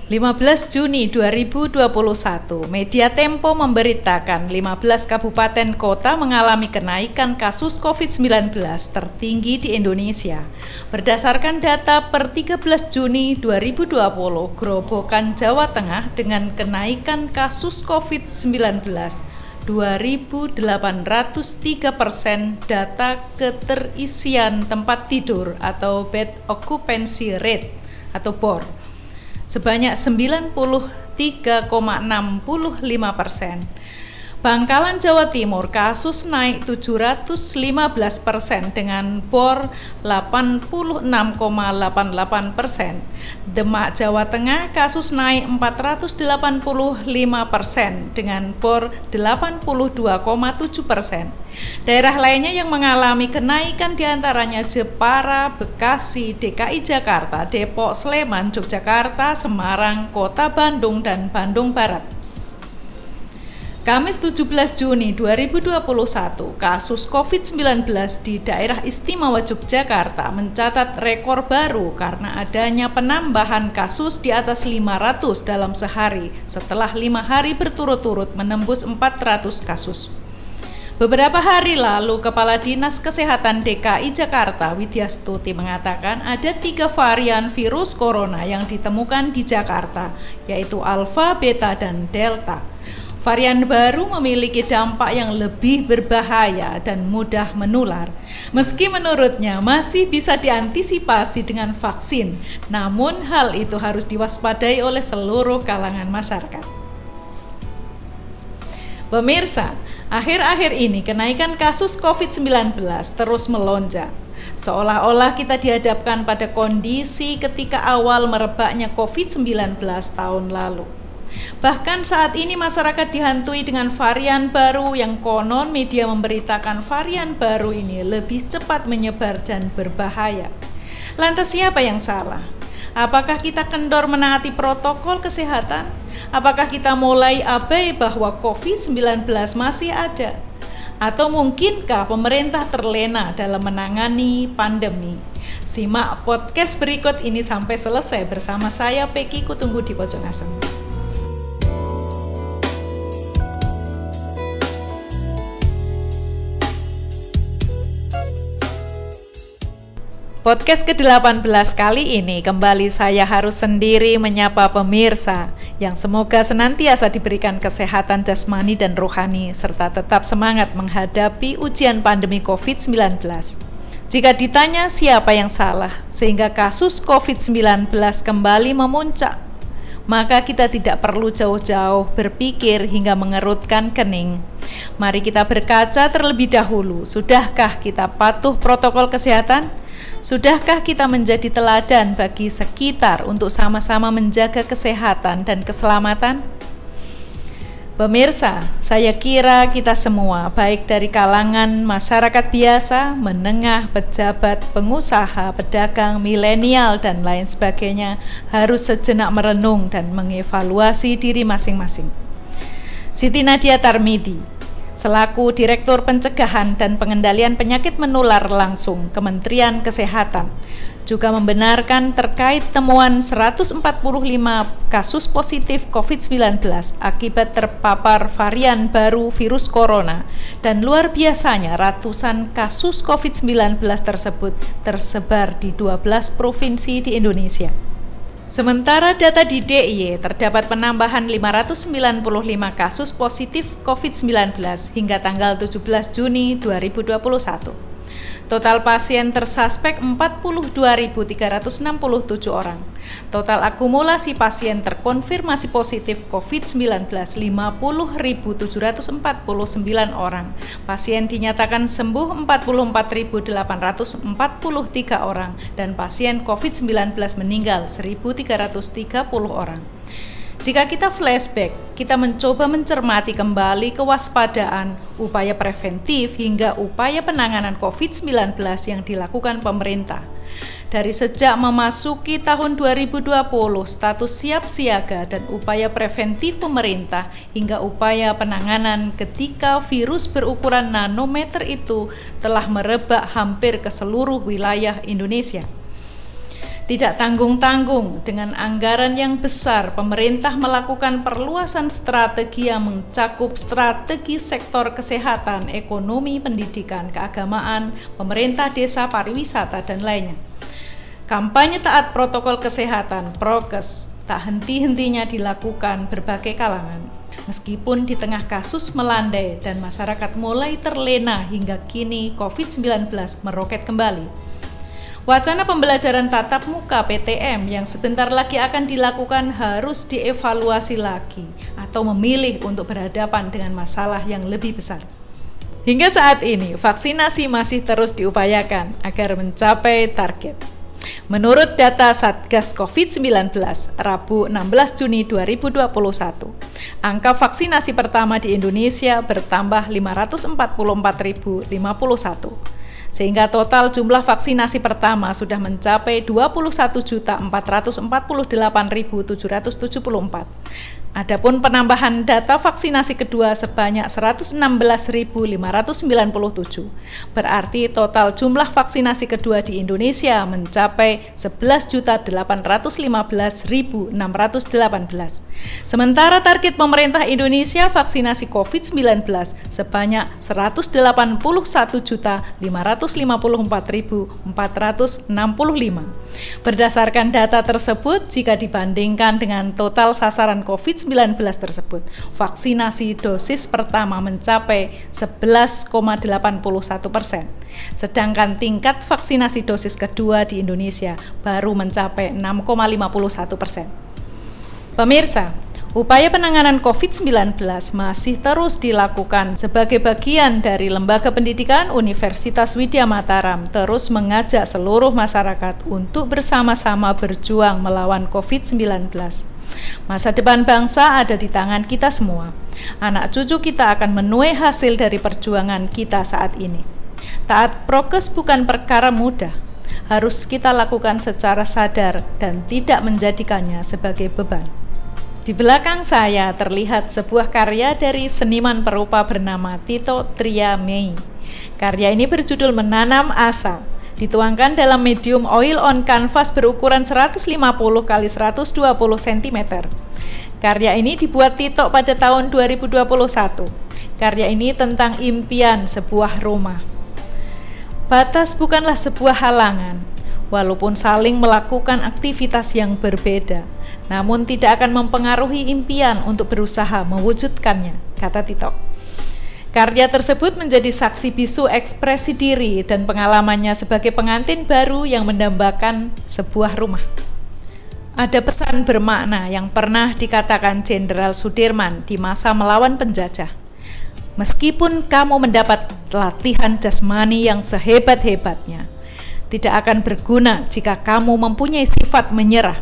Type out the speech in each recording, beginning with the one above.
15 Juni 2021, Media Tempo memberitakan 15 kabupaten kota mengalami kenaikan kasus COVID-19 tertinggi di Indonesia. Berdasarkan data per 13 Juni 2020, Grobogan, Jawa Tengah dengan kenaikan kasus COVID-19 2.803%, data keterisian tempat tidur atau bed occupancy rate atau BOR sebanyak 93,65%. Bangkalan, Jawa Timur, kasus naik 715% dengan BOR 86,88%. Demak, Jawa Tengah, kasus naik 485% dengan BOR 82,7%. Daerah lainnya yang mengalami kenaikan diantaranya Jepara, Bekasi, DKI Jakarta, Depok, Sleman, Yogyakarta, Semarang, Kota Bandung, dan Bandung Barat. Kamis 17 Juni 2021, kasus COVID-19 di daerah istimewa Yogyakarta mencatat rekor baru karena adanya penambahan kasus di atas 500 dalam sehari setelah 5 hari berturut-turut menembus 400 kasus. Beberapa hari lalu, Kepala Dinas Kesehatan DKI Jakarta, Widya Stuti, mengatakan ada 3 varian virus corona yang ditemukan di Jakarta, yaitu Alpha, Beta, dan Delta. Varian baru memiliki dampak yang lebih berbahaya dan mudah menular. Meski menurutnya masih bisa diantisipasi dengan vaksin, namun hal itu harus diwaspadai oleh seluruh kalangan masyarakat. Pemirsa, akhir-akhir ini kenaikan kasus COVID-19 terus melonjak. Seolah-olah kita dihadapkan pada kondisi ketika awal merebaknya COVID-19 tahun lalu. Bahkan saat ini masyarakat dihantui dengan varian baru yang konon media memberitakan varian baru ini lebih cepat menyebar dan berbahaya. Lantas siapa yang salah? Apakah kita kendor menaati protokol kesehatan? Apakah kita mulai abai bahwa COVID-19 masih ada? Atau mungkinkah pemerintah terlena dalam menangani pandemi? Simak podcast berikut ini sampai selesai bersama saya, Peki, kutunggu di pojok asem. Podcast ke-18 kali ini kembali saya harus sendiri menyapa pemirsa yang semoga senantiasa diberikan kesehatan jasmani dan rohani serta tetap semangat menghadapi ujian pandemi COVID-19. Jika ditanya siapa yang salah sehingga kasus COVID-19 kembali memuncak, maka kita tidak perlu jauh-jauh berpikir hingga mengerutkan kening. Mari kita berkaca terlebih dahulu, sudahkah kita patuh protokol kesehatan? Sudahkah kita menjadi teladan bagi sekitar untuk sama-sama menjaga kesehatan dan keselamatan? Pemirsa, saya kira kita semua, baik dari kalangan masyarakat biasa, menengah, pejabat, pengusaha, pedagang, milenial, dan lain sebagainya, harus sejenak merenung dan mengevaluasi diri masing-masing. Siti Nadia Tarmidi, selaku Direktur Pencegahan dan Pengendalian Penyakit Menular Langsung Kementerian Kesehatan, juga membenarkan terkait temuan 145 kasus positif COVID-19 akibat terpapar varian baru virus corona, dan luar biasanya ratusan kasus COVID-19 tersebut tersebar di 12 provinsi di Indonesia. Sementara data di DIY terdapat penambahan 595 kasus positif COVID-19 hingga tanggal 17 Juni 2021. Total pasien tersuspek 42.367 orang. Total akumulasi pasien terkonfirmasi positif COVID-19 50.749 orang. Pasien dinyatakan sembuh 44.843 orang dan pasien COVID-19 meninggal 1.330 orang. Jika kita flashback, kita mencoba mencermati kembali kewaspadaan, upaya preventif hingga upaya penanganan COVID-19 yang dilakukan pemerintah. Dari sejak memasuki tahun 2020, status siap siaga dan upaya preventif pemerintah hingga upaya penanganan ketika virus berukuran nanometer itu telah merebak hampir ke seluruh wilayah Indonesia. Tidak tanggung-tanggung, dengan anggaran yang besar, pemerintah melakukan perluasan strategi yang mencakup strategi sektor kesehatan, ekonomi, pendidikan, keagamaan, pemerintah desa, pariwisata, dan lainnya. Kampanye taat protokol kesehatan, prokes, tak henti-hentinya dilakukan berbagai kalangan. Meskipun di tengah kasus melandai dan masyarakat mulai terlena hingga kini COVID-19 meroket kembali. Wacana pembelajaran tatap muka PTM yang sebentar lagi akan dilakukan harus dievaluasi lagi atau memilih untuk berhadapan dengan masalah yang lebih besar. Hingga saat ini, vaksinasi masih terus diupayakan agar mencapai target. Menurut data Satgas COVID-19, Rabu 16 Juni 2021, angka vaksinasi pertama di Indonesia bertambah 544.051. Sehingga total jumlah vaksinasi pertama sudah mencapai 21.448.774. Adapun penambahan data vaksinasi kedua sebanyak 116.597. Berarti total jumlah vaksinasi kedua di Indonesia mencapai 11.815.618. Sementara target pemerintah Indonesia vaksinasi COVID-19 sebanyak 181.554.465. Berdasarkan data tersebut, jika dibandingkan dengan total sasaran COVID-19 tersebut, vaksinasi dosis pertama mencapai 11,81%, sedangkan tingkat vaksinasi dosis kedua di Indonesia baru mencapai 6,51%. Pemirsa, upaya penanganan COVID-19 masih terus dilakukan sebagai bagian dari Lembaga Pendidikan Universitas Widya Mataram terus mengajak seluruh masyarakat untuk bersama-sama berjuang melawan COVID-19. Masa depan bangsa ada di tangan kita semua. Anak cucu kita akan menuai hasil dari perjuangan kita saat ini. Taat prokes bukan perkara mudah. Harus kita lakukan secara sadar dan tidak menjadikannya sebagai beban. Di belakang saya terlihat sebuah karya dari seniman perupa bernama Tito Triamei. Karya ini berjudul Menanam Asa, dituangkan dalam medium oil on canvas berukuran 150 x 120 cm. Karya ini dibuat Tito pada tahun 2021. Karya ini tentang impian sebuah rumah. Batas bukanlah sebuah halangan, walaupun saling melakukan aktivitas yang berbeda, namun tidak akan mempengaruhi impian untuk berusaha mewujudkannya, kata Tito. Karya tersebut menjadi saksi bisu ekspresi diri dan pengalamannya sebagai pengantin baru yang mendambakan sebuah rumah. Ada pesan bermakna yang pernah dikatakan Jenderal Sudirman di masa melawan penjajah. Meskipun kamu mendapat latihan jasmani yang sehebat-hebatnya, tidak akan berguna jika kamu mempunyai sifat menyerah.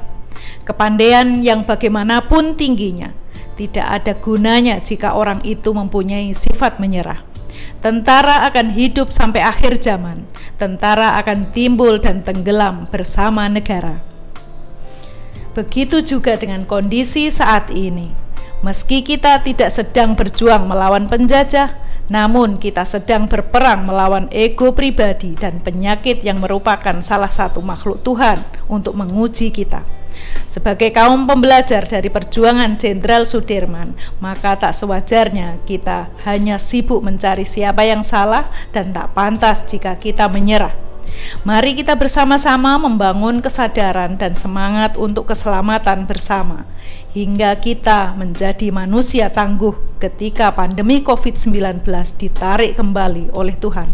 Kepandaian yang bagaimanapun tingginya, tidak ada gunanya jika orang itu mempunyai sifat menyerah. Tentara akan hidup sampai akhir zaman. Tentara akan timbul dan tenggelam bersama negara. Begitu juga dengan kondisi saat ini. Meski kita tidak sedang berjuang melawan penjajah, namun kita sedang berperang melawan ego pribadi dan penyakit yang merupakan salah satu makhluk Tuhan untuk menguji kita. Sebagai kaum pembelajar dari perjuangan Jenderal Sudirman, maka tak sewajarnya kita hanya sibuk mencari siapa yang salah dan tak pantas jika kita menyerah. Mari kita bersama-sama membangun kesadaran dan semangat untuk keselamatan bersama, hingga kita menjadi manusia tangguh ketika pandemi COVID-19 ditarik kembali oleh Tuhan.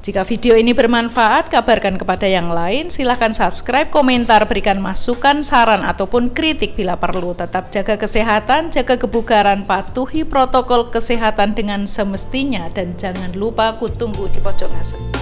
Jika video ini bermanfaat, kabarkan kepada yang lain. Silahkan subscribe, komentar, berikan masukan, saran, ataupun kritik bila perlu. Tetap jaga kesehatan, jaga kebugaran, patuhi protokol kesehatan dengan semestinya, dan jangan lupa kutunggu di pojok ngasih.